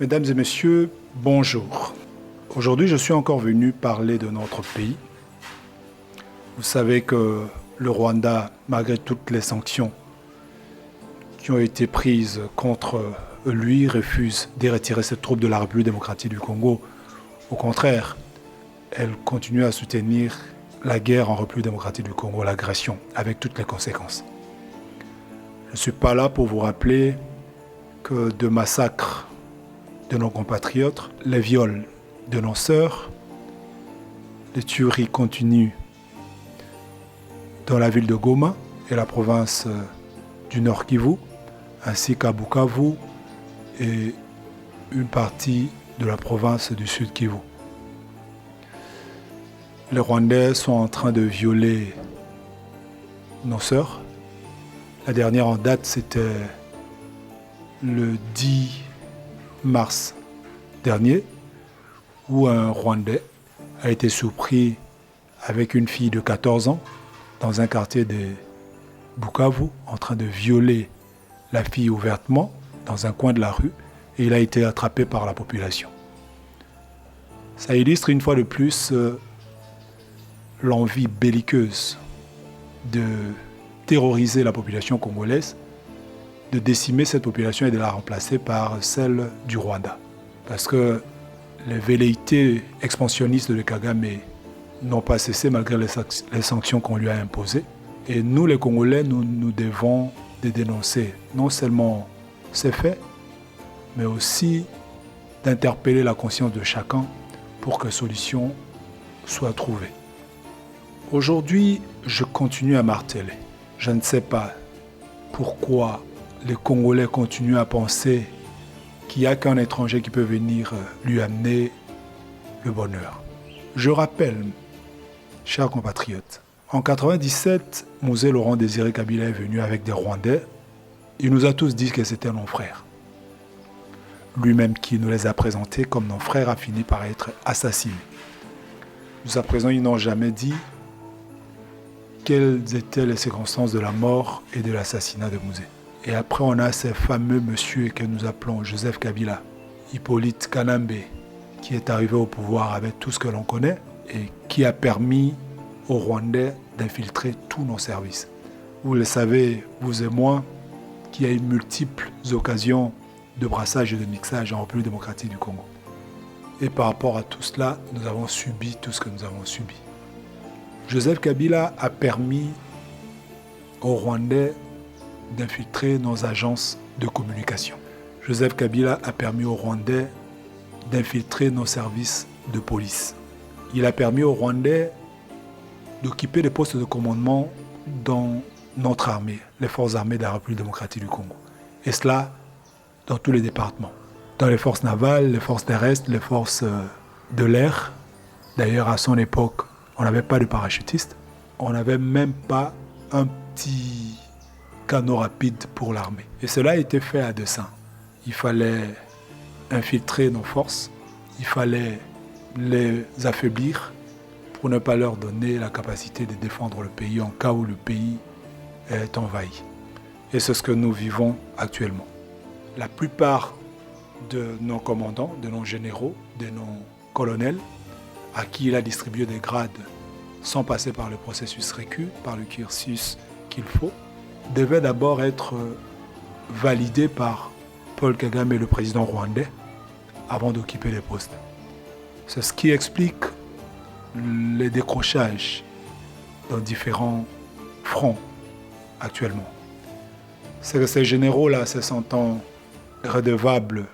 Mesdames et messieurs, bonjour. Aujourd'hui, je suis encore venu parler de notre pays. Vous savez que le Rwanda, malgré toutes les sanctions qui ont été prises contre lui, refuse de retirer ses troupes de la République démocratique du Congo. Au contraire, elle continue à soutenir la guerre en République démocratique du Congo, l'agression, avec toutes les conséquences. Je ne suis pas là pour vous rappeler que de massacres de nos compatriotes, les viols de nos sœurs, les tueries continuent dans la ville de Goma et la province du Nord Kivu, ainsi qu'à Bukavu et une partie de la province du Sud Kivu. Les Rwandais sont en train de violer nos sœurs. La dernière en date, c'était le 10 mars dernier, où un Rwandais a été surpris avec une fille de 14 ans dans un quartier de Bukavu, en train de violer la fille ouvertement dans un coin de la rue, et il a été attrapé par la population. Ça illustre une fois de plus l'envie belliqueuse de terroriser la population congolaise, de décimer cette population et de la remplacer par celle du Rwanda. Parce que les velléités expansionnistes de Kagame n'ont pas cessé malgré les sanctions qu'on lui a imposées. Et nous, les Congolais, nous devons dénoncer non seulement ces faits, mais aussi d'interpeller la conscience de chacun pour que solution soit trouvée. Aujourd'hui, je continue à marteler. Je ne sais pas pourquoi les Congolais continuent à penser qu'il n'y a qu'un étranger qui peut venir lui amener le bonheur. Je rappelle, chers compatriotes, en 1997, Mosé Laurent Désiré Kabila est venu avec des Rwandais. Il nous a tous dit que c'était nos frères. Lui-même qui nous les a présentés comme nos frères a fini par être assassiné. Jusqu'à présent, ils n'ont jamais dit quelles étaient les circonstances de la mort et de l'assassinat de Mosé. Et après, on a ces fameux monsieur que nous appelons Joseph Kabila, Hippolyte Kanambe, qui est arrivé au pouvoir avec tout ce que l'on connaît et qui a permis aux Rwandais d'infiltrer tous nos services. Vous le savez, vous et moi, qu'il y a eu multiples occasions de brassage et de mixage en République démocratique du Congo. Et par rapport à tout cela, nous avons subi tout ce que nous avons subi. Joseph Kabila a permis aux Rwandais d'infiltrer nos agences de communication. Joseph Kabila a permis aux Rwandais d'infiltrer nos services de police. Il a permis aux Rwandais d'occuper des postes de commandement dans notre armée, les forces armées de la République démocratique du Congo. Et cela dans tous les départements. Dans les forces navales, les forces terrestres, les forces de l'air. D'ailleurs, à son époque, on n'avait pas de parachutistes. On n'avait même pas un petit canot rapide pour l'armée. Et cela a été fait à dessein. Il fallait infiltrer nos forces, il fallait les affaiblir pour ne pas leur donner la capacité de défendre le pays en cas où le pays est envahi. Et c'est ce que nous vivons actuellement. La plupart de nos commandants, de nos généraux, de nos colonels, à qui il a distribué des grades sans passer par le processus récu, par le cursus qu'il faut, devaient d'abord être validés par Paul Kagame, le président rwandais, avant d'occuper les postes. C'est ce qui explique les décrochages dans différents fronts actuellement. C'est que ces généraux-là, se sentant redevables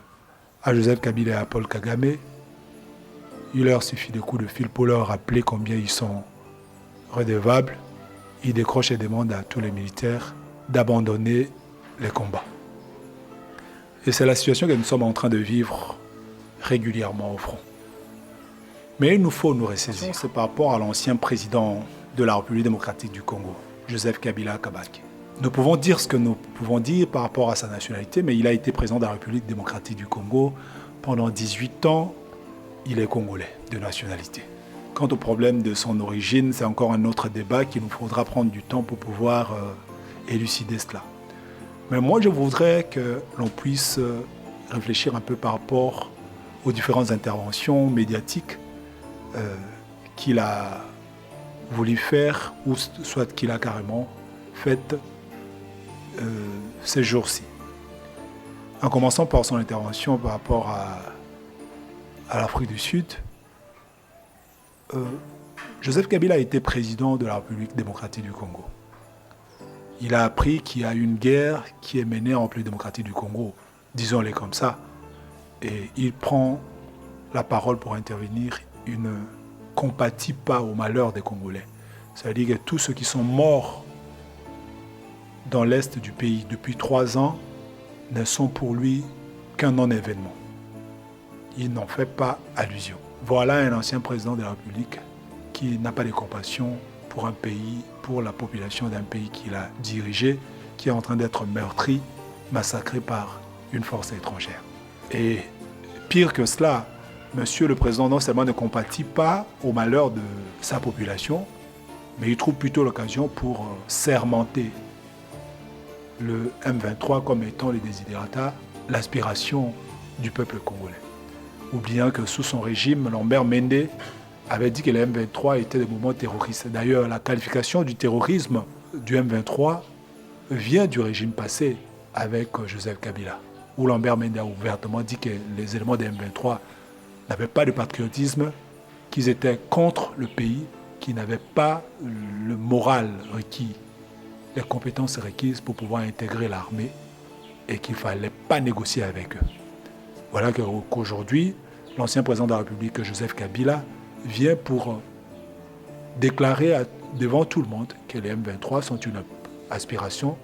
à Joseph Kabila et à Paul Kagame, il leur suffit de coups de fil pour leur rappeler combien ils sont redevables. Ils décrochent et demandent à tous les militaires d'abandonner les combats. Et c'est la situation que nous sommes en train de vivre régulièrement au front. Mais il nous faut nous ressaisir. C'est par rapport à l'ancien président de la République démocratique du Congo, Joseph Kabila Kabange. Nous pouvons dire ce que nous pouvons dire par rapport à sa nationalité, mais il a été président de la République démocratique du Congo pendant 18 ans. Il est congolais de nationalité. Quant au problème de son origine, c'est encore un autre débat qu'il nous faudra prendre du temps pour pouvoir élucider cela. Mais moi, je voudrais que l'on puisse réfléchir un peu par rapport aux différentes interventions médiatiques qu'il a voulu faire, ou soit qu'il a carrément faites ces jours-ci. En commençant par son intervention par rapport à l'Afrique du Sud, Joseph Kabila a été président de la République démocratique du Congo. Il a appris qu'il y a une guerre qui est menée en République démocratique du Congo, disons-le comme ça, et il prend la parole pour intervenir. Il ne compatit pas au malheur des Congolais. C'est-à-dire que tous ceux qui sont morts dans l'est du pays depuis 3 ans ne sont pour lui qu'un non-événement. Il n'en fait pas allusion. Voilà un ancien président de la République qui n'a pas de compassion pour un pays, pour la population d'un pays qu'il a dirigé, qui est en train d'être meurtri, massacré par une force étrangère. Et pire que cela, Monsieur le Président non seulement ne compatit pas au malheur de sa population, mais il trouve plutôt l'occasion pour sermenter le M23 comme étant le desiderata, l'aspiration du peuple congolais. Oubliant que sous son régime, Lambert Mende avait dit que le M23 était des mouvements terroristes. D'ailleurs, la qualification du terrorisme du M23 vient du régime passé avec Joseph Kabila, où Lambert Mende a ouvertement dit que les éléments du M23 n'avaient pas de patriotisme, qu'ils étaient contre le pays, qu'ils n'avaient pas le moral requis, les compétences requises pour pouvoir intégrer l'armée et qu'il ne fallait pas négocier avec eux. Voilà qu'aujourd'hui, l'ancien président de la République, Joseph Kabila, vient pour déclarer devant tout le monde que les M23 sont une aspiration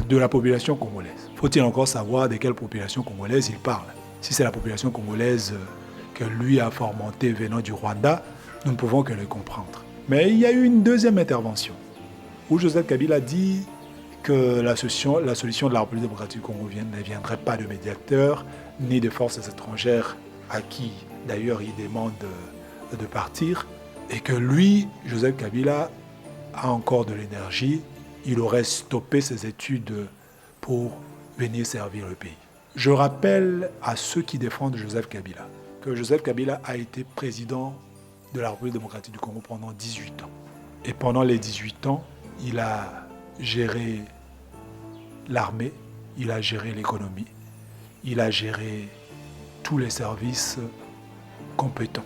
de la population congolaise. Faut-il encore savoir de quelle population congolaise il parle? Si c'est la population congolaise que lui a fomentée venant du Rwanda, nous ne pouvons que le comprendre. Mais il y a eu une deuxième intervention où Joseph Kabila dit que la solution de la République démocratique du Congo ne viendrait pas de médiateurs ni de forces étrangères à qui d'ailleurs il demande de partir, et que lui, Joseph Kabila, a encore de l'énergie, il aurait stoppé ses études pour venir servir le pays. Je rappelle à ceux qui défendent Joseph Kabila que Joseph Kabila a été président de la République démocratique du Congo pendant 18 ans. Et pendant les 18 ans, il a géré l'armée, il a géré l'économie, il a géré tous les services compétents.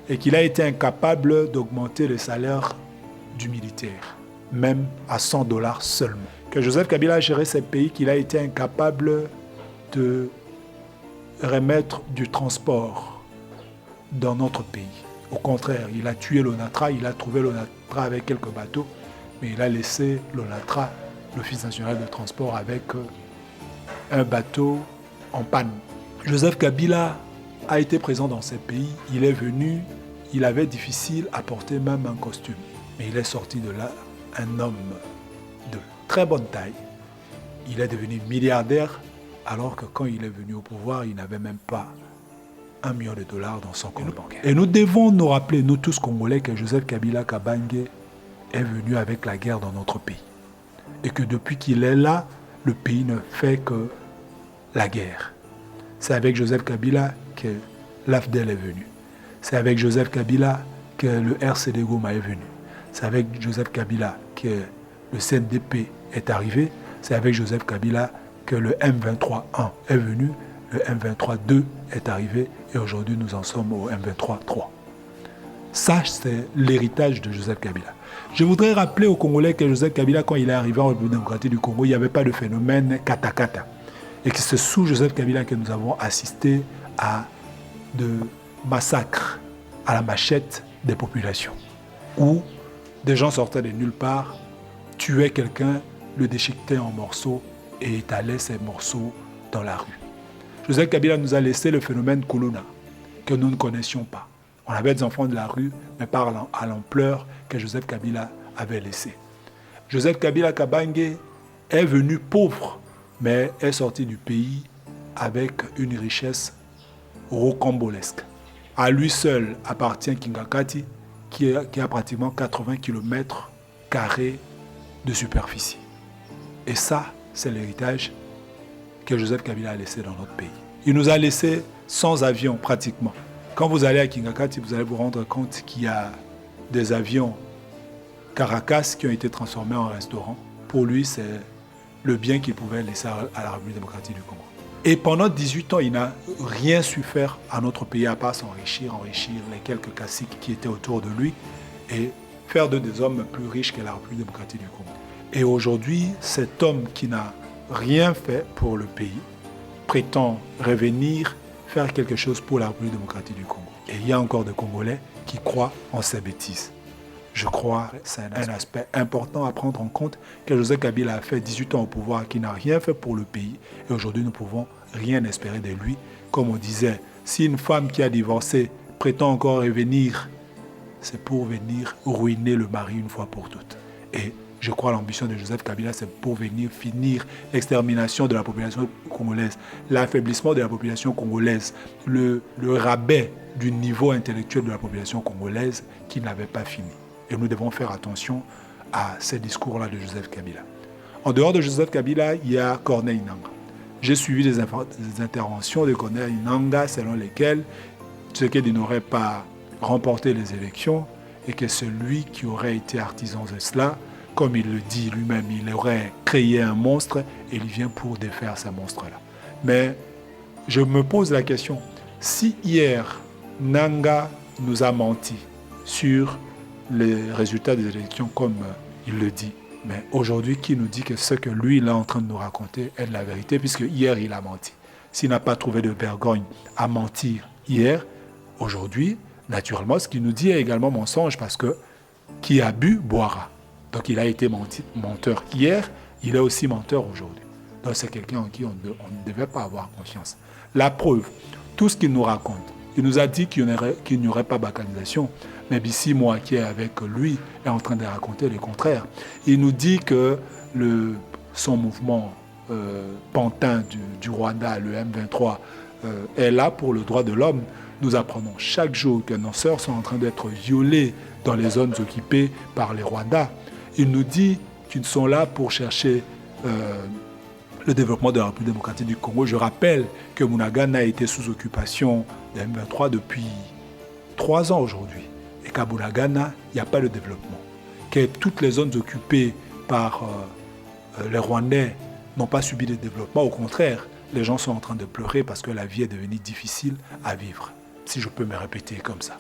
Et qu'il a été incapable d'augmenter le salaire du militaire, même à $100 seulement. Que Joseph Kabila a géré ces pays, qu'il a été incapable de remettre du transport dans notre pays. Au contraire, il a tué l'ONATRA, il a trouvé l'ONATRA avec quelques bateaux, mais il a laissé l'ONATRA, l'Office national de transport, avec un bateau en panne. Joseph Kabila a été présent dans ces pays, il est venu, il avait difficile à porter même un costume. Mais il est sorti de là un homme de très bonne taille. Il est devenu milliardaire, alors que quand il est venu au pouvoir, il n'avait même pas $1 million dans son compte bancaire. Et nous devons nous rappeler, nous tous Congolais, que Joseph Kabila Kabange est venu avec la guerre dans notre pays. Et que depuis qu'il est là, le pays ne fait que la guerre. C'est avec Joseph Kabila que l'AFDEL est venu. C'est avec Joseph Kabila que le RCD Goma est venu. C'est avec Joseph Kabila que le CNDP est arrivé. C'est avec Joseph Kabila que le M23-1 est venu, le M23-2 est arrivé et aujourd'hui nous en sommes au M23-3. Ça, c'est l'héritage de Joseph Kabila. Je voudrais rappeler aux Congolais que Joseph Kabila, quand il est arrivé en République démocratique du Congo, il n'y avait pas de phénomène kata-kata. Et que c'est sous Joseph Kabila que nous avons assisté à de massacres à la machette des populations, où des gens sortaient de nulle part, tuaient quelqu'un, le déchiquetaient en morceaux et étalaient ces morceaux dans la rue. Joseph Kabila nous a laissé le phénomène Kuluna, que nous ne connaissions pas. On avait des enfants de la rue, mais pas à l'ampleur que Joseph Kabila avait laissé. Joseph Kabila Kabange est venu pauvre, mais est sorti du pays avec une richesse rocambolesque. À lui seul appartient Kingakati, qui a pratiquement 80 km² de superficie. Et ça, c'est l'héritage que Joseph Kabila a laissé dans notre pays. Il nous a laissé sans avion pratiquement. Quand vous allez à Kingakati, vous allez vous rendre compte qu'il y a des avions Caracas qui ont été transformés en restaurants. Pour lui, c'est le bien qu'il pouvait laisser à la République démocratique du Congo. Et pendant 18 ans, il n'a rien su faire à notre pays à part enrichir les quelques caciques qui étaient autour de lui et faire d'eux des hommes plus riches que la République démocratique du Congo. Et aujourd'hui, cet homme qui n'a rien fait pour le pays prétend revenir faire quelque chose pour la République démocratique du Congo. Et il y a encore des Congolais qui croient en ces bêtises. Je crois que c'est un aspect important à prendre en compte que Joseph Kabila a fait 18 ans au pouvoir, qui n'a rien fait pour le pays. Et aujourd'hui, nous ne pouvons rien espérer de lui. Comme on disait, si une femme qui a divorcé prétend encore revenir, c'est pour venir ruiner le mari une fois pour toutes. Et je crois que l'ambition de Joseph Kabila, c'est pour venir finir l'extermination de la population congolaise, l'affaiblissement de la population congolaise, le rabais du niveau intellectuel de la population congolaise qui n'avait pas fini. Et nous devons faire attention à ces discours-là de Joseph Kabila. En dehors de Joseph Kabila, il y a Corneille Nangaa. J'ai suivi des interventions de Corneille Nangaa selon lesquelles Tshisekedi n'aurait pas remporté les élections et que celui qui aurait été artisan de cela, comme il le dit lui-même, il aurait créé un monstre et il vient pour défaire ce monstre-là. Mais je me pose la question, si hier Nangaa nous a menti sur les résultats des élections comme il le dit, mais aujourd'hui, qui nous dit que ce que lui il est en train de nous raconter est de la vérité, puisque hier il a menti. S'il n'a pas trouvé de vergogne à mentir hier, aujourd'hui, naturellement, ce qu'il nous dit est également mensonge, parce que qui a bu, boira. Donc il a été menteur hier, il est aussi menteur aujourd'hui. Donc c'est quelqu'un en qui on ne devait pas avoir confiance. La preuve, tout ce qu'il nous raconte, il nous a dit qu'il n'y aurait pas balkanisation, mais Bissi Moi qui est avec lui est en train de raconter le contraire. Il nous dit que son mouvement pantin du Rwanda, le M23, est là pour le droit de l'homme. Nous apprenons chaque jour que nos sœurs sont en train d'être violées dans les zones occupées par les Rwandais. Il nous dit qu'ils sont là pour chercher le développement de la République démocratique du Congo. Je rappelle que Bunagana a été sous occupation de M23 depuis 3 ans aujourd'hui. Et qu'à Bunagana, il n'y a pas de développement. Que toutes les zones occupées par les Rwandais n'ont pas subi de développement. Au contraire, les gens sont en train de pleurer parce que la vie est devenue difficile à vivre, si je peux me répéter comme ça.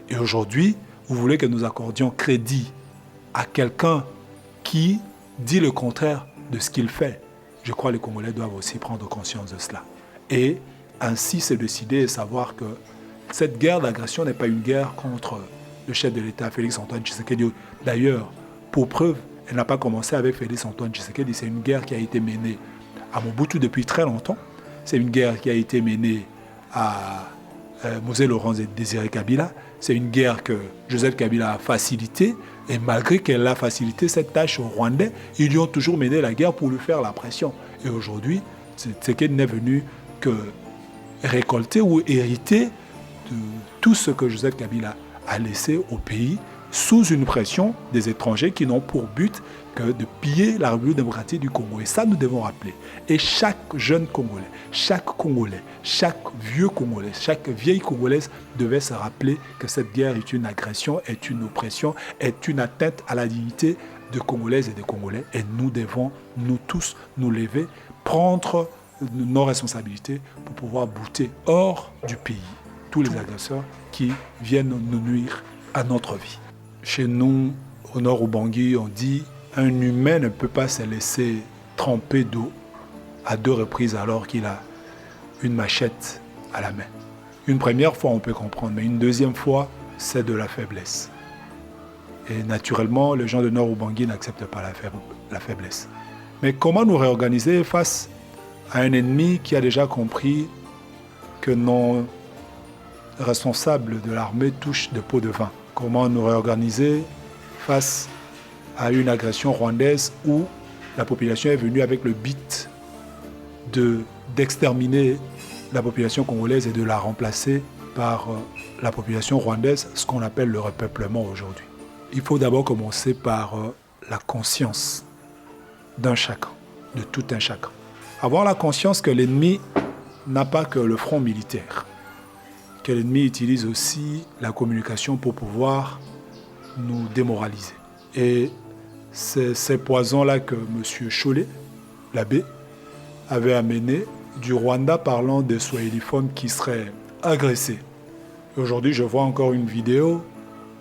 Et aujourd'hui, vous voulez que nous accordions crédit à quelqu'un qui dit le contraire de ce qu'il fait. Je crois que les Congolais doivent aussi prendre conscience de cela. Et ainsi se décider et savoir que cette guerre d'agression n'est pas une guerre contre le chef de l'État, Félix-Antoine Tshisekedi. D'ailleurs, pour preuve, elle n'a pas commencé avec Félix-Antoine Tshisekedi. C'est une guerre qui a été menée à Mobutu depuis très longtemps. C'est une guerre qui a été menée à Mosé Laurent et Désiré Kabila. C'est une guerre que Joseph Kabila a facilitée. Et malgré qu'elle a facilité cette tâche aux Rwandais, ils lui ont toujours mené la guerre pour lui faire la pression. Et aujourd'hui, Tshisekedi n'est venu que récolter ou hériter de tout ce que Joseph Kabila a laissé au pays sous une pression des étrangers qui n'ont pour but que de piller la République démocratique du Congo. Et ça, nous devons rappeler. Et chaque jeune Congolais, chaque vieux Congolais, chaque vieille Congolaise devait se rappeler que cette guerre est une agression, est une oppression, est une atteinte à la dignité de Congolaises et de Congolais. Et nous devons, nous tous, nous lever, prendre nos responsabilités pour pouvoir bouter hors du pays tous les agresseurs qui viennent nous nuire à notre vie. Chez nous, au nord Ubangi, on dit un humain ne peut pas se laisser tremper d'eau à 2 reprises alors qu'il a une machette à la main. Une première fois, on peut comprendre, mais une deuxième fois, c'est de la faiblesse. Et naturellement, les gens de nord Ubangi n'acceptent pas la faiblesse. Mais comment nous réorganiser face à un ennemi qui a déjà compris que nos responsables de l'armée touchent des pots de vin? Comment nous réorganiser face à une agression rwandaise où la population est venue avec le but d'exterminer la population congolaise et de la remplacer par la population rwandaise, ce qu'on appelle le repeuplement aujourd'hui. Il faut d'abord commencer par la conscience d'un chacun, de tout un chacun. Avoir la conscience que l'ennemi n'a pas que le front militaire, que l'ennemi utilise aussi la communication pour pouvoir nous démoraliser. Et c'est ces poisons-là que M. Cholet, l'abbé, avait amené du Rwanda parlant des Swahiliphones qui seraient agressés. Et aujourd'hui, je vois encore une vidéo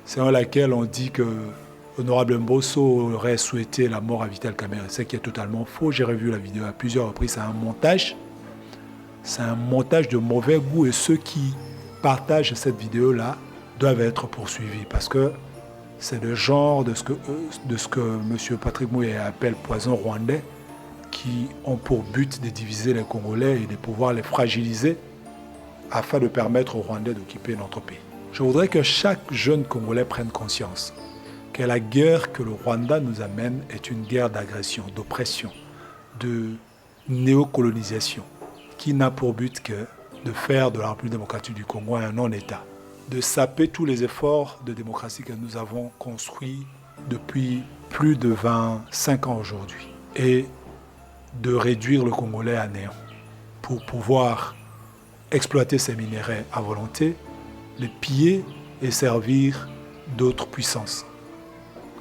selon laquelle on dit que Honorable Mbosso aurait souhaité la mort à Vital Kamerhe. C'est qui est totalement faux. J'ai revu la vidéo à plusieurs reprises. C'est un montage. C'est un montage de mauvais goût et ceux qui partagent cette vidéo-là doivent être poursuivis parce que c'est le genre de ce que M. Patrick Mouye appelle poison rwandais qui ont pour but de diviser les Congolais et de pouvoir les fragiliser afin de permettre aux Rwandais d'occuper notre pays. Je voudrais que chaque jeune Congolais prenne conscience que la guerre que le Rwanda nous amène est une guerre d'agression, d'oppression, de néocolonisation, qui n'a pour but que de faire de la République démocratique du Congo un non-État, de saper tous les efforts de démocratie que nous avons construits depuis plus de 25 ans aujourd'hui, et de réduire le Congolais à néant pour pouvoir exploiter ces minéraux à volonté, les piller et servir d'autres puissances,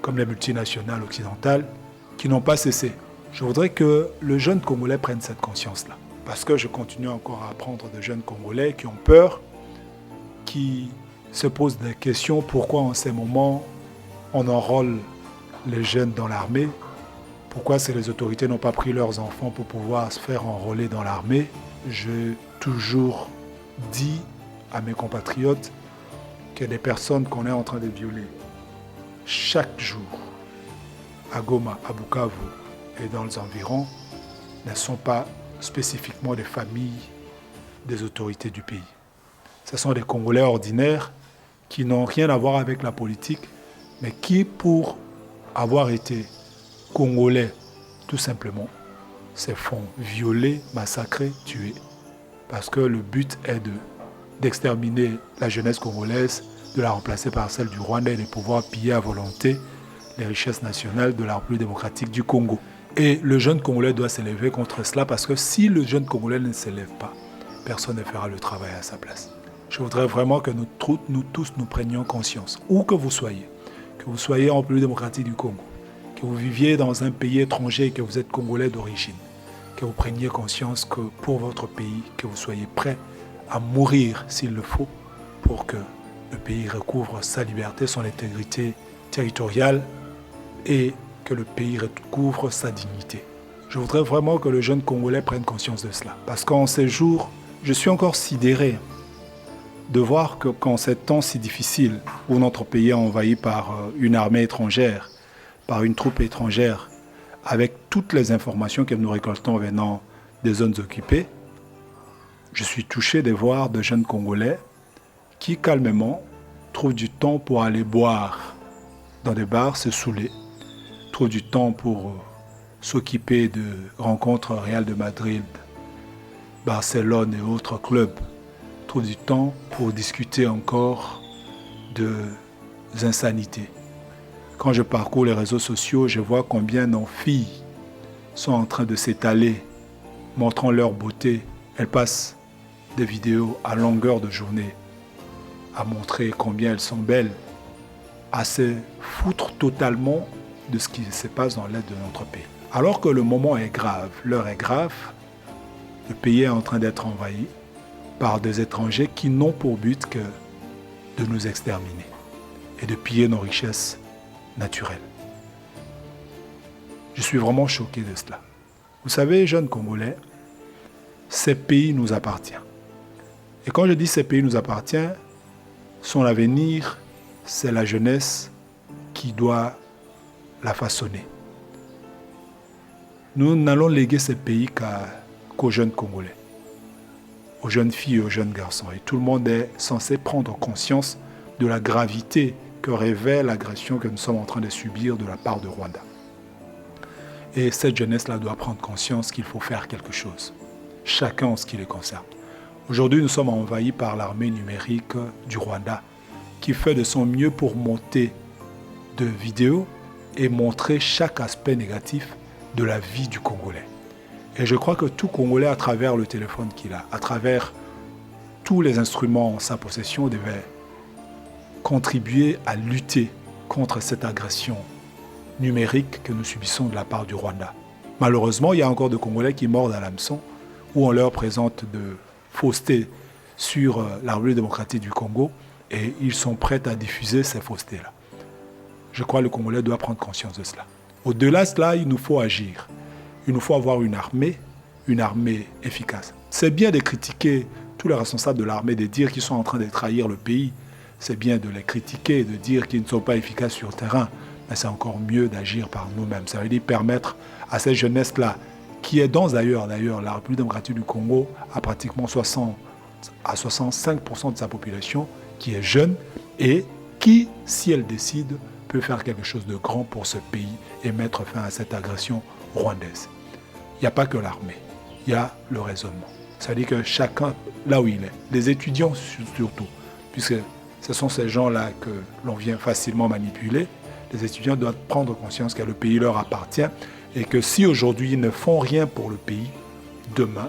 comme les multinationales occidentales, qui n'ont pas cessé. Je voudrais que le jeune Congolais prenne cette conscience-là. Parce que je continue encore à apprendre de jeunes Congolais qui ont peur, qui se posent des questions. Pourquoi en ces moments, on enrôle les jeunes dans l'armée? Pourquoi si les autorités n'ont pas pris leurs enfants pour pouvoir se faire enrôler dans l'armée? J'ai toujours dit à mes compatriotes que des personnes qu'on est en train de violer chaque jour à Goma, à Bukavu et dans les environs ne sont pas spécifiquement des familles des autorités du pays. Ce sont des Congolais ordinaires qui n'ont rien à voir avec la politique, mais qui, pour avoir été Congolais, tout simplement, se font violer, massacrer, tuer. Parce que le but est d'exterminer la jeunesse congolaise, de la remplacer par celle du Rwanda et de pouvoir piller à volonté les richesses nationales de la République démocratique du Congo. Et le jeune Congolais doit s'élever contre cela parce que si le jeune Congolais ne s'élève pas, personne ne fera le travail à sa place. Je voudrais vraiment que nous tous nous prenions conscience, où que vous soyez en République démocratique du Congo, que vous viviez dans un pays étranger et que vous êtes Congolais d'origine, que vous preniez conscience que pour votre pays, que vous soyez prêts à mourir s'il le faut pour que le pays recouvre sa liberté, son intégrité territoriale et que le pays recouvre sa dignité. Je voudrais vraiment que le jeune Congolais prenne conscience de cela. Parce qu'en ces jours, je suis encore sidéré de voir qu'en ces temps si difficiles, où notre pays est envahi par une armée étrangère, par une troupe étrangère, avec toutes les informations que nous récoltons venant des zones occupées, je suis touché de voir de jeunes Congolais qui, calmement, trouvent du temps pour aller boire dans des bars, se saouler, trouvent du temps pour s'occuper de rencontres Real de Madrid, Barcelone et autres clubs, trouvent du temps pour discuter encore de insanités. Quand je parcours les réseaux sociaux, je vois combien nos filles sont en train de s'étaler, montrant leur beauté. Elles passent des vidéos à longueur de journée à montrer combien elles sont belles, à se foutre totalement de ce qui se passe dans l'aide de notre pays. Alors que le moment est grave, l'heure est grave, le pays est en train d'être envahi par des étrangers qui n'ont pour but que de nous exterminer et de piller nos richesses naturelles. Je suis vraiment choqué de cela. Vous savez, jeunes Congolais, ces pays nous appartiennent. Et quand je dis ces pays nous appartiennent, son avenir, c'est la jeunesse qui doit la façonner. Nous n'allons léguer ces pays qu'aux jeunes Congolais, aux jeunes filles et aux jeunes garçons. Et tout le monde est censé prendre conscience de la gravité que révèle l'agression que nous sommes en train de subir de la part de Rwanda. Et cette jeunesse-là doit prendre conscience qu'il faut faire quelque chose, chacun en ce qui les concerne. Aujourd'hui, nous sommes envahis par l'armée numérique du Rwanda qui fait de son mieux pour monter de vidéos et montrer chaque aspect négatif de la vie du Congolais. Et je crois que tout Congolais, à travers le téléphone qu'il a, à travers tous les instruments en sa possession, devait contribuer à lutter contre cette agression numérique que nous subissons de la part du Rwanda. Malheureusement, il y a encore des Congolais qui mordent à l'hameçon, où on leur présente de faussetés sur la République démocratique du Congo, et ils sont prêts à diffuser ces faussetés-là. Je crois que le Congolais doit prendre conscience de cela. Au-delà de cela, il nous faut agir. Il nous faut avoir une armée efficace. C'est bien de critiquer tous les responsables de l'armée, de dire qu'ils sont en train de trahir le pays. C'est bien de les critiquer, de dire qu'ils ne sont pas efficaces sur le terrain. Mais c'est encore mieux d'agir par nous-mêmes. Ça veut dire permettre à cette jeunesse-là, qui est dans d'ailleurs la République démocratique du Congo, à pratiquement 60 à 65% de sa population, qui est jeune et qui, si elle décide, peut faire quelque chose de grand pour ce pays et mettre fin à cette agression rwandaise. Il n'y a pas que l'armée, il y a le raisonnement. Ça veut dire que chacun, là où il est, les étudiants surtout, puisque ce sont ces gens-là que l'on vient facilement manipuler, les étudiants doivent prendre conscience que le pays leur appartient et que si aujourd'hui ils ne font rien pour le pays, demain,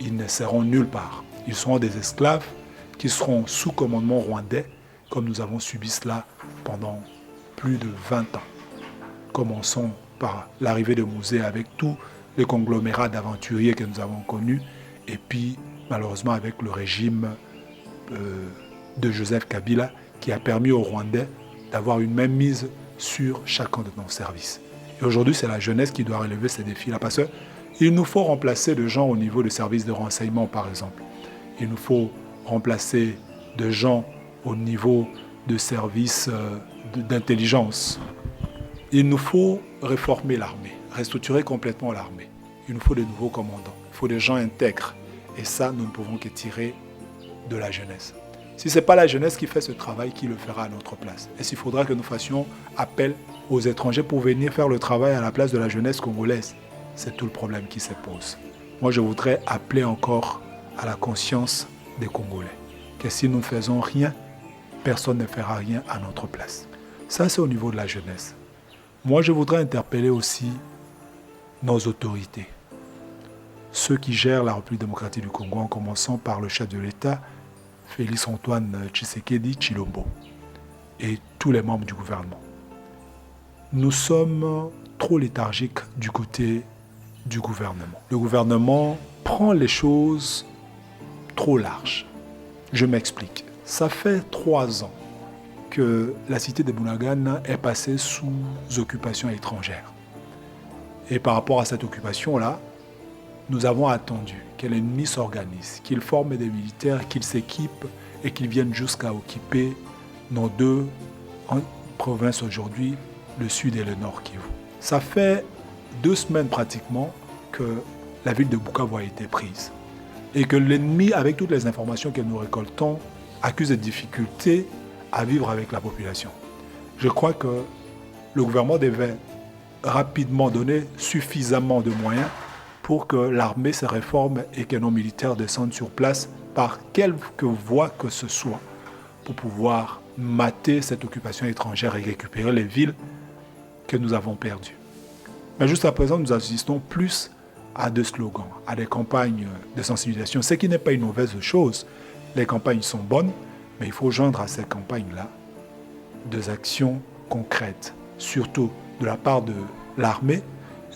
ils ne seront nulle part. Ils seront des esclaves qui seront sous commandement rwandais, comme nous avons subi cela pendant plus de 20 ans. Commençons par l'arrivée de Mouzé avec tous les conglomérats d'aventuriers que nous avons connus, et puis malheureusement avec le régime de Joseph Kabila, qui a permis aux Rwandais d'avoir une même mise sur chacun de nos services. Et aujourd'hui, c'est la jeunesse qui doit relever ces défis-là, parce qu'il nous faut remplacer des gens au niveau des services de renseignement, par exemple. Il nous faut remplacer des gens au niveau de services d'intelligence. Il nous faut réformer l'armée, restructurer complètement l'armée. Il nous faut de nouveaux commandants, il faut des gens intègres. Et ça, nous ne pouvons que tirer de la jeunesse. Si ce n'est pas la jeunesse qui fait ce travail, qui le fera à notre place? Est-ce qu'il faudra que nous fassions appel aux étrangers pour venir faire le travail à la place de la jeunesse congolaise? C'est tout le problème qui se pose. Moi, je voudrais appeler encore à la conscience des Congolais, que si nous ne faisons rien, personne ne fera rien à notre place. Ça, c'est au niveau de la jeunesse. Moi, je voudrais interpeller aussi nos autorités, ceux qui gèrent la République démocratique du Congo, en commençant par le chef de l'État, Félix Antoine Tshisekedi Tshilombo, et tous les membres du gouvernement. Nous sommes trop léthargiques du côté du gouvernement. Le gouvernement prend les choses trop larges. Je m'explique. Ça fait 3 ans que la cité de Bunagana est passée sous occupation étrangère. Et par rapport à cette occupation-là, nous avons attendu que l'ennemi s'organise, qu'il forme des militaires, qu'il s'équipe et qu'ils viennent jusqu'à occuper nos 2 provinces aujourd'hui, le sud et le nord Kivu. Ça fait 2 semaines pratiquement que la ville de Bukavu a été prise et que l'ennemi, avec toutes les informations que nous récoltons, accuse des difficultés à vivre avec la population. Je crois que le gouvernement devait rapidement donner suffisamment de moyens pour que l'armée se réforme et que nos militaires descendent sur place par quelque voie que ce soit pour pouvoir mater cette occupation étrangère et récupérer les villes que nous avons perdues. Mais jusqu'à présent, nous assistons plus à des slogans, à des campagnes de sensibilisation, ce qui n'est pas une mauvaise chose. Les campagnes sont bonnes, mais il faut joindre à ces campagnes-là des actions concrètes, surtout de la part de l'armée,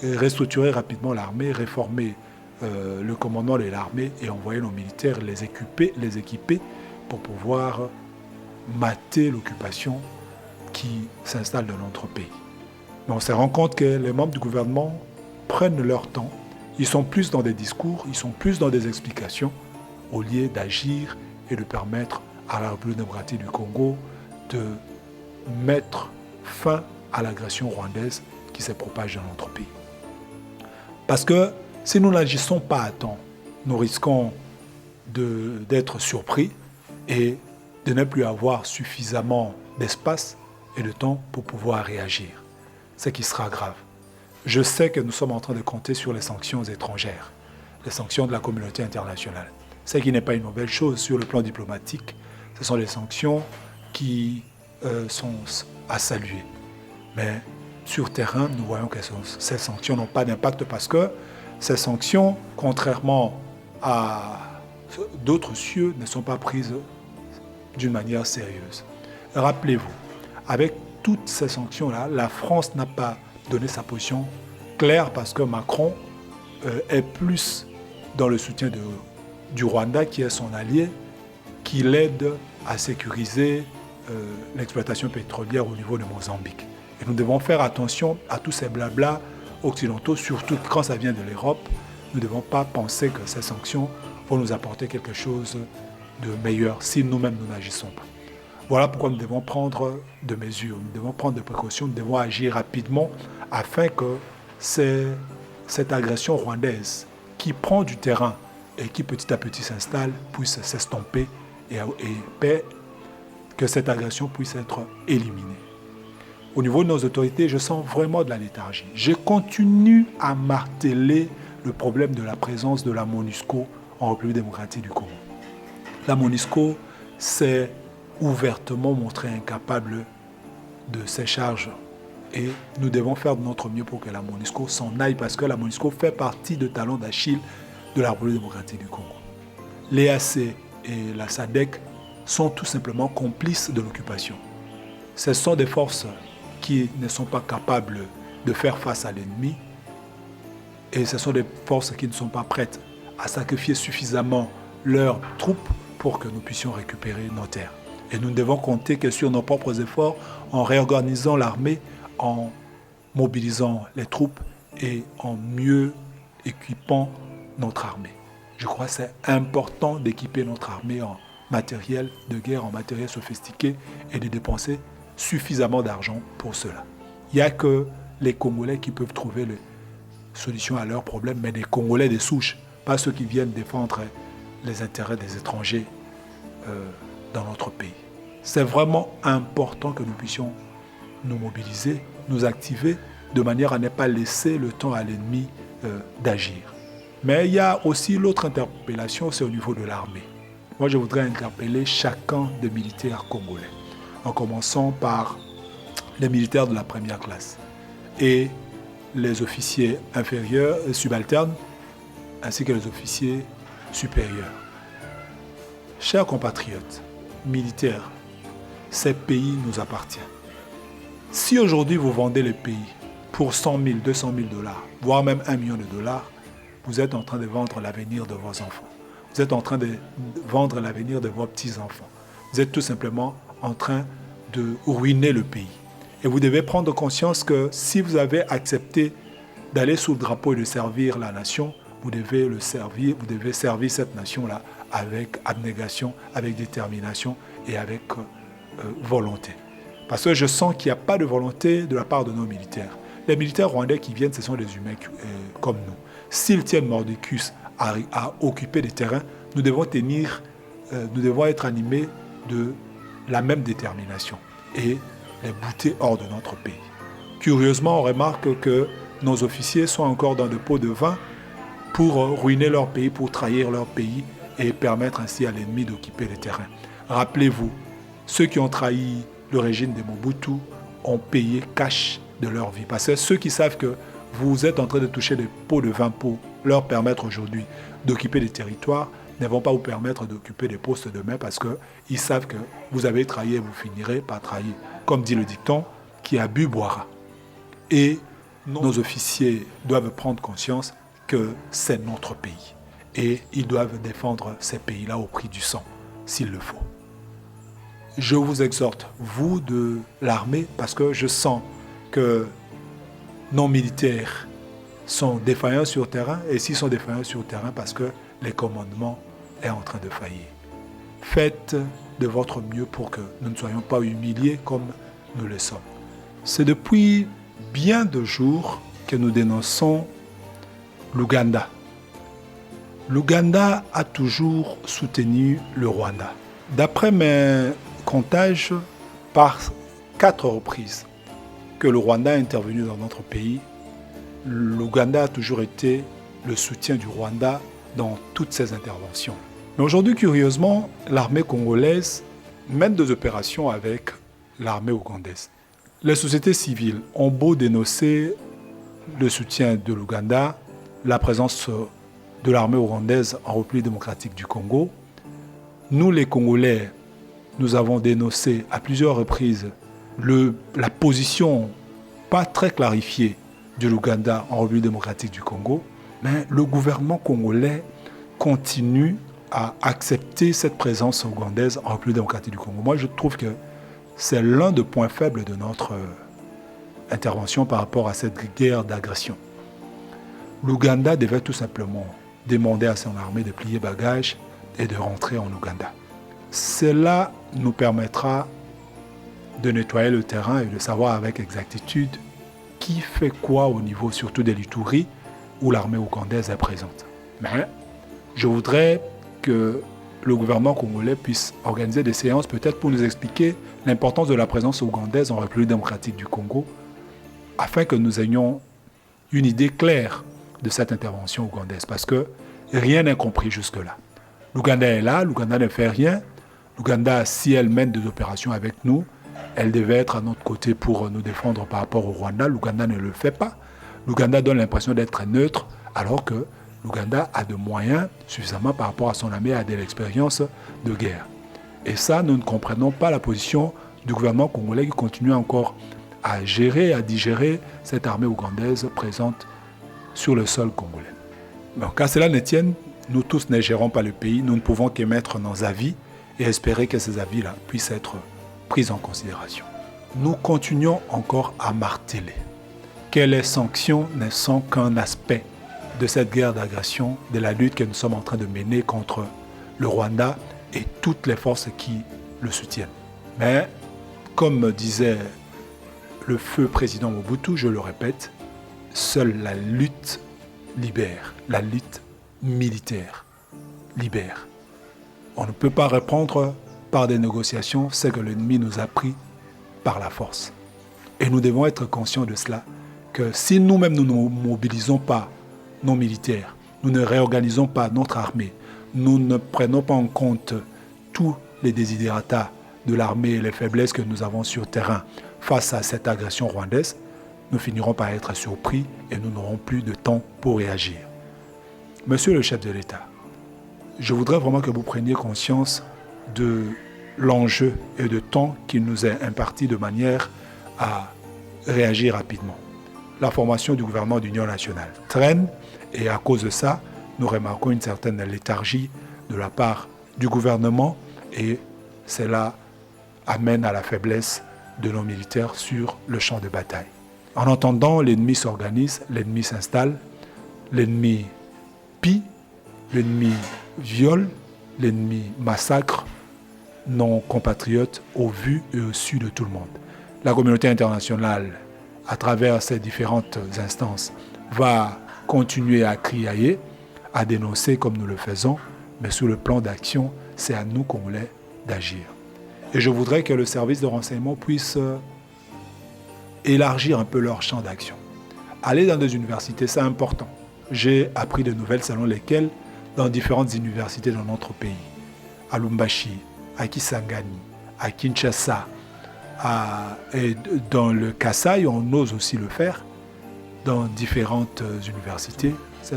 restructurer rapidement l'armée, réformer le commandement de l'armée et envoyer nos militaires les équiper pour pouvoir mater l'occupation qui s'installe dans notre pays. Mais on se rend compte que les membres du gouvernement prennent leur temps, ils sont plus dans des discours, ils sont plus dans des explications, au lieu d'agir et de permettre à la République démocratique du Congo de mettre fin à l'agression rwandaise qui se propage dans notre pays. Parce que si nous n'agissons pas à temps, nous risquons d'être surpris et de ne plus avoir suffisamment d'espace et de temps pour pouvoir réagir. Ce qui sera grave. Je sais que nous sommes en train de compter sur les sanctions étrangères, les sanctions de la communauté internationale. Ce qui n'est pas une mauvaise chose sur le plan diplomatique. Ce sont des sanctions qui sont à saluer. Mais sur terrain, nous voyons que ces sanctions n'ont pas d'impact parce que Ces sanctions, contrairement à d'autres cieux, ne sont pas prises d'une manière sérieuse. Rappelez-vous, avec toutes ces sanctions-là, la France n'a pas donné sa position claire parce que Macron est plus dans le soutien du Rwanda, qui est son allié, qui l'aide à sécuriser l'exploitation pétrolière au niveau de Mozambique. Et nous devons faire attention à tous ces blablas occidentaux, surtout quand ça vient de l'Europe. Nous ne devons pas penser que ces sanctions vont nous apporter quelque chose de meilleur si nous-mêmes nous n'agissons pas. Voilà pourquoi nous devons prendre de mesures, nous devons prendre des précautions, nous devons agir rapidement afin que cette agression rwandaise qui prend du terrain et qui petit à petit s'installe puisse s'estomper et que cette agression puisse être éliminée. Au niveau de nos autorités, je sens vraiment de la léthargie. Je continue à marteler le problème de la présence de la MONUSCO en République démocratique du Congo. La MONUSCO s'est ouvertement montrée incapable de ses charges et nous devons faire de notre mieux pour que la MONUSCO s'en aille parce que la MONUSCO fait partie de talons d'Achille de la République démocratique du Congo. L'EAC et la SADC sont tout simplement complices de l'occupation. Ce sont des forces qui ne sont pas capables de faire face à l'ennemi et ce sont des forces qui ne sont pas prêtes à sacrifier suffisamment leurs troupes pour que nous puissions récupérer nos terres. Et nous ne devons compter que sur nos propres efforts en réorganisant l'armée, en mobilisant les troupes et en mieux équipant notre armée. Je crois que c'est important d'équiper notre armée en matériel de guerre, en matériel sophistiqué et de dépenser suffisamment d'argent pour cela. Il n'y a que les Congolais qui peuvent trouver les solutions à leurs problèmes, mais des Congolais des souches, pas ceux qui viennent défendre les intérêts des étrangers dans notre pays. C'est vraiment important que nous puissions nous mobiliser, nous activer, de manière à ne pas laisser le temps à l'ennemi d'agir. Mais il y a aussi l'autre interpellation, c'est au niveau de l'armée. Moi, je voudrais interpeller chacun des militaires congolais, en commençant par les militaires de la première classe et les officiers inférieurs et subalternes, ainsi que les officiers supérieurs. Chers compatriotes, militaires, ces pays nous appartiennent. Si aujourd'hui vous vendez le pays pour 100 000, 200 000 dollars, voire même 1 million de dollars, vous êtes en train de vendre l'avenir de vos enfants. Vous êtes en train de vendre l'avenir de vos petits-enfants. Vous êtes tout simplement en train de ruiner le pays. Et vous devez prendre conscience que si vous avez accepté d'aller sous le drapeau et de servir la nation, vous devez le servir, vous devez servir cette nation-là avec abnégation, avec détermination et avec volonté. Parce que je sens qu'il n'y a pas de volonté de la part de nos militaires. Les militaires rwandais qui viennent, ce sont des humains comme nous. S'ils tiennent mordicus à occuper des terrains, nous devons être animés de la même détermination et les bouter hors de notre pays. Curieusement, on remarque que nos officiers sont encore dans des pots de vin pour ruiner leur pays, pour trahir leur pays et permettre ainsi à l'ennemi d'occuper les terrains. Rappelez-vous, ceux qui ont trahi le régime de Mobutu ont payé cash de leur vie. Parce que ceux qui savent que vous êtes en train de toucher des pots de vin pour leur permettre aujourd'hui d'occuper des territoires, ne vont pas vous permettre d'occuper des postes demain parce qu'ils savent que vous avez trahi et vous finirez par trahir. Comme dit le dicton, qui a bu boira. Et nos officiers doivent prendre conscience que c'est notre pays. Et ils doivent défendre ces pays-là au prix du sang, s'il le faut. Je vous exhorte, vous de l'armée, parce que je sens que nos militaires sont défaillants sur terrain, et s'ils sont défaillants sur terrain, parce que le commandement est en train de faillir. Faites de votre mieux pour que nous ne soyons pas humiliés comme nous le sommes. C'est depuis bien de jours que nous dénonçons l'Ouganda. L'Ouganda a toujours soutenu le Rwanda. D'après mes comptages, par 4 reprises que le Rwanda est intervenu dans notre pays, l'Ouganda a toujours été le soutien du Rwanda dans toutes ses interventions. Mais aujourd'hui, curieusement, l'armée congolaise mène des opérations avec l'armée ougandaise. Les sociétés civiles ont beau dénoncer le soutien de l'Ouganda, la présence de l'armée rwandaise en République démocratique du Congo. Nous, les Congolais, nous avons dénoncé à plusieurs reprises la position pas très clarifiée de l'Ouganda en République démocratique du Congo, mais le gouvernement congolais continue à accepter cette présence ougandaise en République démocratique du Congo. Moi, je trouve que c'est l'un des points faibles de notre intervention par rapport à cette guerre d'agression. L'Ouganda devait tout simplement demander à son armée de plier bagages et de rentrer en Ouganda. Cela nous permettra de nettoyer le terrain et de savoir avec exactitude qui fait quoi au niveau surtout de l'Ituri où l'armée ougandaise est présente. Mais je voudrais que le gouvernement congolais puisse organiser des séances peut-être pour nous expliquer l'importance de la présence ougandaise en République démocratique du Congo afin que nous ayons une idée claire de cette intervention ougandaise parce que rien n'est compris jusque-là. L'Ouganda est là, l'Ouganda ne fait rien. L'Ouganda, si elle mène des opérations avec nous, elle devait être à notre côté pour nous défendre par rapport au Rwanda. L'Ouganda ne le fait pas. L'Ouganda donne l'impression d'être neutre alors que l'Ouganda a de moyens suffisamment par rapport à son armée, à de l'expérience de guerre. Et ça, nous ne comprenons pas la position du gouvernement congolais qui continue encore à gérer, à digérer cette armée ougandaise présente sur le sol congolais. Donc, qu'à cela ne tienne, nous tous ne gérons pas le pays, nous ne pouvons qu'émettre nos avis et espérer que ces avis-là puissent être pris en considération. Nous continuons encore à marteler que les sanctions ne sont qu'un aspect de cette guerre d'agression, de la lutte que nous sommes en train de mener contre le Rwanda et toutes les forces qui le soutiennent. Mais, comme disait le feu président Mobutu, je le répète, seule la lutte libère, la lutte militaire libère. On ne peut pas reprendre par des négociations ce que l'ennemi nous a pris par la force. Et nous devons être conscients de cela, que si nous-mêmes nous ne mobilisons pas nos militaires, nous ne réorganisons pas notre armée, nous ne prenons pas en compte tous les désidératas de l'armée et les faiblesses que nous avons sur terrain face à cette agression rwandaise, nous finirons par être surpris et nous n'aurons plus de temps pour réagir. Monsieur le chef de l'État, je voudrais vraiment que vous preniez conscience de l'enjeu et de temps qui nous est imparti de manière à réagir rapidement. La formation du gouvernement d'union nationale traîne et à cause de ça, nous remarquons une certaine léthargie de la part du gouvernement et cela amène à la faiblesse de nos militaires sur le champ de bataille. En entendant, l'ennemi s'organise, l'ennemi s'installe, l'ennemi pille, l'ennemi viole, l'ennemi massacre nos compatriotes au vu et au su de tout le monde. La communauté internationale, à travers ces différentes instances, va continuer à crier, à dénoncer comme nous le faisons, mais sur le plan d'action, c'est à nous, Congolais, d'agir. Et je voudrais que le service de renseignement puisse élargir un peu leur champ d'action. Aller dans des universités, c'est important. J'ai appris de nouvelles selon lesquelles, dans différentes universités dans notre pays, à Lubumbashi, à Kisangani, à Kinshasa, et dans le Kasaï, on ose aussi le faire, dans différentes universités.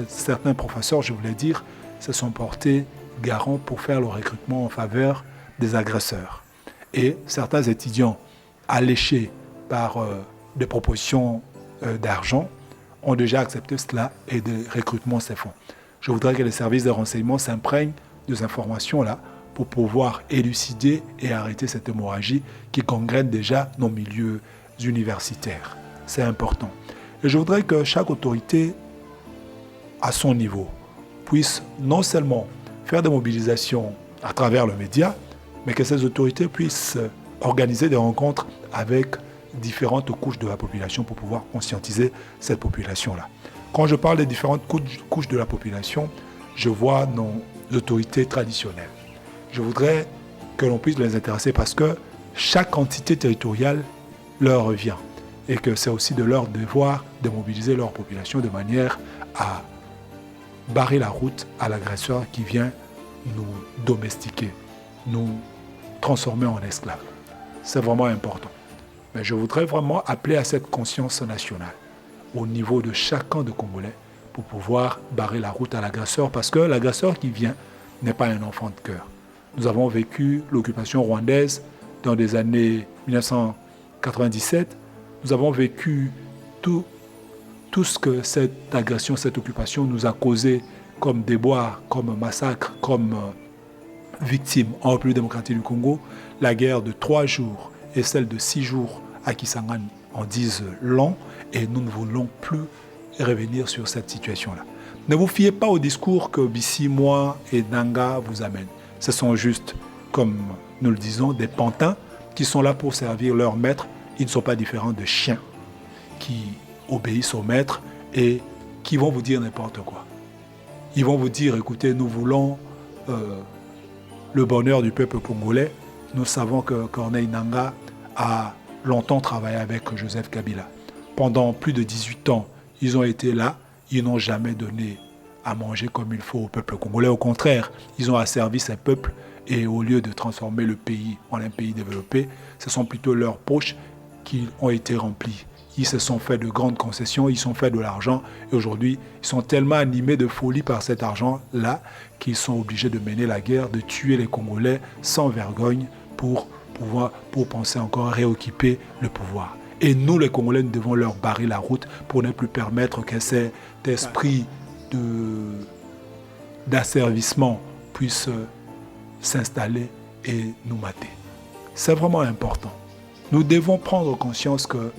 Certains professeurs, je voulais dire, se sont portés garants pour faire le recrutement en faveur des agresseurs. Et certains étudiants alléchés par des propositions d'argent ont déjà accepté cela et des recrutements se font. Je voudrais que les services de renseignement s'imprègnent de ces informations-là pour pouvoir élucider et arrêter cette hémorragie qui gangrène déjà nos milieux universitaires. C'est important. Et je voudrais que chaque autorité, à son niveau, puisse non seulement faire des mobilisations à travers le média, mais que ces autorités puissent organiser des rencontres avec différentes couches de la population pour pouvoir conscientiser cette population-là. Quand je parle des différentes couches de la population, je vois nos autorités traditionnelles. Je voudrais que l'on puisse les intéresser parce que chaque entité territoriale leur revient et que c'est aussi de leur devoir de mobiliser leur population de manière à barrer la route à l'agresseur qui vient nous domestiquer, nous transformer en esclaves. C'est vraiment important. Mais je voudrais vraiment appeler à cette conscience nationale au niveau de chacun de Congolais pour pouvoir barrer la route à l'agresseur, parce que l'agresseur qui vient n'est pas un enfant de cœur. Nous avons vécu l'occupation rwandaise dans les années 1997. Nous avons vécu tout ce que cette agression, cette occupation nous a causé comme déboire, comme massacre, comme victimes en République démocratique du Congo. La guerre de 3 jours et celle de 6 jours à Kisangani en disent long, et nous ne voulons plus revenir sur cette situation-là. Ne vous fiez pas au discours que Bissi, moi et Nanga vous amènent. Ce sont juste, comme nous le disons, des pantins qui sont là pour servir leur maître. Ils ne sont pas différents de chiens qui obéissent au maître et qui vont vous dire n'importe quoi. Ils vont vous dire, écoutez, nous voulons le bonheur du peuple congolais. Nous savons que Corneille Nangaa a longtemps travaillé avec Joseph Kabila. Pendant plus de 18 ans, ils ont été là. Ils n'ont jamais donné à manger comme il faut au peuple congolais. Au contraire, ils ont asservi ces peuples et au lieu de transformer le pays en un pays développé, ce sont plutôt leurs poches qui ont été remplies. Ils se sont fait de grandes concessions, ils sont fait de l'argent et aujourd'hui, ils sont tellement animés de folie par cet argent-là qu'ils sont obligés de mener la guerre, de tuer les Congolais sans vergogne pour penser encore réoccuper le pouvoir. Et nous, les Congolais, nous devons leur barrer la route pour ne plus permettre que cet esprit d'asservissement puisse s'installer et nous mater. C'est vraiment important. Nous devons prendre conscience que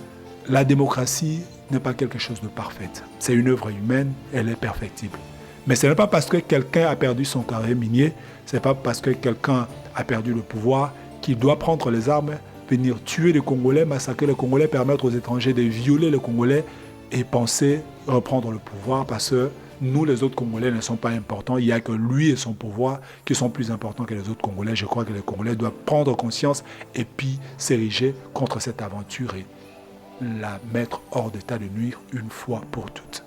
la démocratie n'est pas quelque chose de parfait. C'est une œuvre humaine, elle est perfectible. Mais ce n'est pas parce que quelqu'un a perdu son carré minier, ce n'est pas parce que quelqu'un a perdu le pouvoir qu'il doit prendre les armes, venir tuer les Congolais, massacrer les Congolais, permettre aux étrangers de violer les Congolais et penser reprendre le pouvoir parce que nous, les autres Congolais, ne sont pas importants. Il n'y a que lui et son pouvoir qui sont plus importants que les autres Congolais. Je crois que les Congolais doivent prendre conscience et puis s'ériger contre cette aventure et la mettre hors d'état de nuire une fois pour toutes.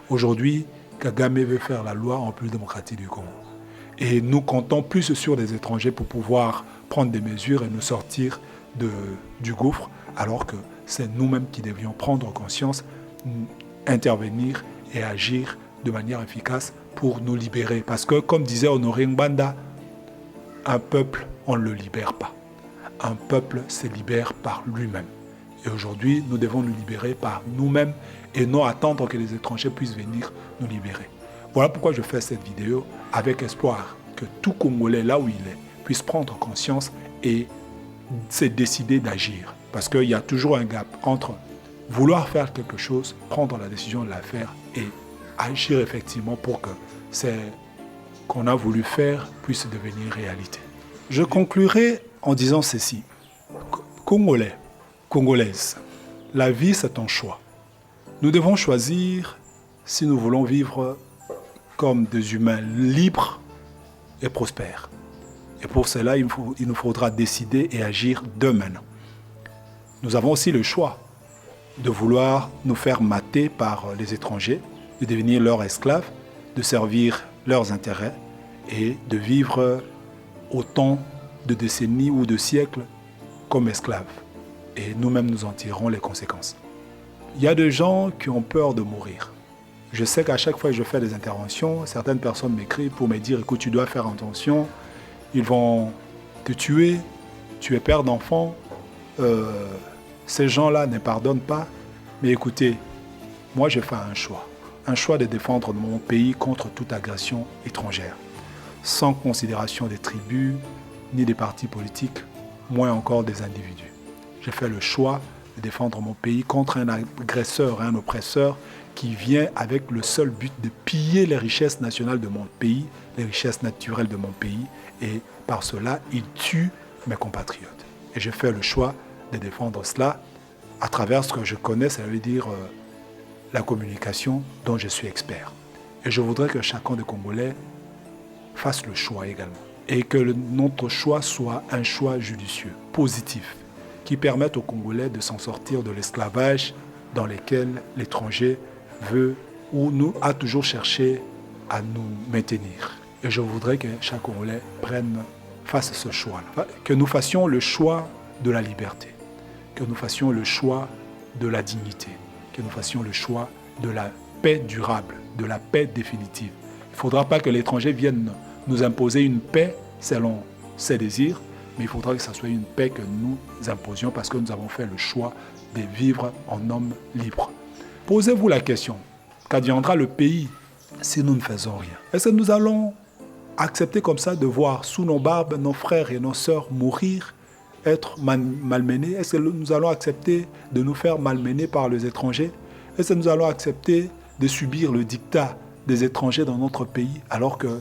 Aujourd'hui, Kagame veut faire la loi en République démocratique du Congo. Et nous comptons plus sur les étrangers pour pouvoir prendre des mesures et nous sortir du gouffre, alors que c'est nous-mêmes qui devions prendre conscience, intervenir et agir de manière efficace pour nous libérer. Parce que, comme disait Honoré Ngbanda, un peuple, on ne le libère pas. Un peuple se libère par lui-même. Et aujourd'hui, nous devons nous libérer par nous-mêmes et non attendre que les étrangers puissent venir nous libérer. Voilà pourquoi je fais cette vidéo avec espoir que tout Congolais, là où il est, puisse prendre conscience et se décider d'agir. Parce qu'il y a toujours un gap entre vouloir faire quelque chose, prendre la décision de la faire et agir effectivement pour que ce qu'on a voulu faire puisse devenir réalité. Je conclurai en disant ceci. Congolais, Congolaises, la vie c'est un choix. Nous devons choisir si nous voulons vivre comme des humains libres et prospères. Et pour cela, il nous faudra décider et agir de maintenant. Nous avons aussi le choix de vouloir nous faire mater par les étrangers, de devenir leurs esclaves, de servir leurs intérêts et de vivre autant de décennies ou de siècles comme esclaves. Et nous-mêmes, nous en tirerons les conséquences. Il y a des gens qui ont peur de mourir. Je sais qu'à chaque fois que je fais des interventions, certaines personnes m'écrivent pour me dire « Écoute, tu dois faire attention, ils vont te tuer, tu es père d'enfants, ces gens-là ne pardonnent pas. » Mais écoutez, moi je fais un choix de défendre mon pays contre toute agression étrangère, sans considération des tribus, ni des partis politiques, moins encore des individus. J'ai fait le choix de défendre mon pays contre un agresseur, un oppresseur qui vient avec le seul but de piller les richesses nationales de mon pays, les richesses naturelles de mon pays, et par cela, il tue mes compatriotes. Et j'ai fait le choix de défendre cela à travers ce que je connais, ça veut dire la communication dont je suis expert. Et je voudrais que chacun des Congolais fasse le choix également. Et que notre choix soit un choix judicieux, positif, qui permette aux Congolais de s'en sortir de l'esclavage dans lequel l'étranger veut ou nous a toujours cherché à nous maintenir. Et je voudrais que chaque Congolais fasse ce choix-là. Que nous fassions le choix de la liberté, que nous fassions le choix de la dignité, que nous fassions le choix de la paix durable de la paix définitive. Il ne faudra pas que l'étranger vienne nous imposer une paix selon ses désirs, mais il faudra que ce soit une paix que nous imposions parce que nous avons fait le choix de vivre en homme libre. Posez-vous la question, qu'adviendra le pays si nous ne faisons rien? Est-ce que nous allons accepter comme ça de voir sous nos barbes nos frères et nos sœurs mourir, être malmenés? Est-ce que nous allons accepter de nous faire malmener par les étrangers? Est-ce que nous allons accepter de subir le dictat des étrangers dans notre pays alors que,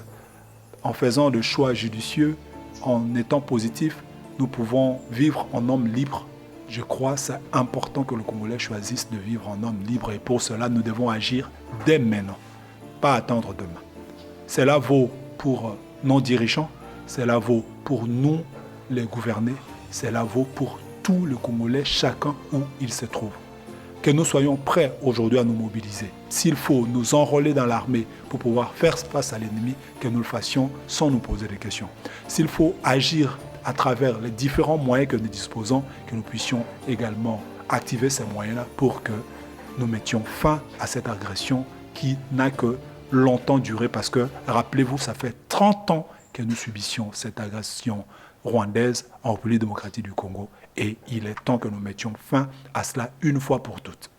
en faisant des choix judicieux, en étant positifs, nous pouvons vivre en homme libre? Je crois que c'est important que le Congolais choisisse de vivre en homme libre et pour cela, nous devons agir dès maintenant, pas attendre demain. Cela vaut pour nos dirigeants, cela vaut pour nous, les gouvernés, cela vaut pour tous les Congolais, chacun où il se trouve. Que nous soyons prêts aujourd'hui à nous mobiliser. S'il faut nous enrôler dans l'armée pour pouvoir faire face à l'ennemi, que nous le fassions sans nous poser des questions. S'il faut agir à travers les différents moyens que nous disposons, que nous puissions également activer ces moyens-là pour que nous mettions fin à cette agression qui n'a que longtemps duré parce que, rappelez-vous, ça fait 30 ans que nous subissions cette agression rwandaise en République démocratique du Congo et il est temps que nous mettions fin à cela une fois pour toutes.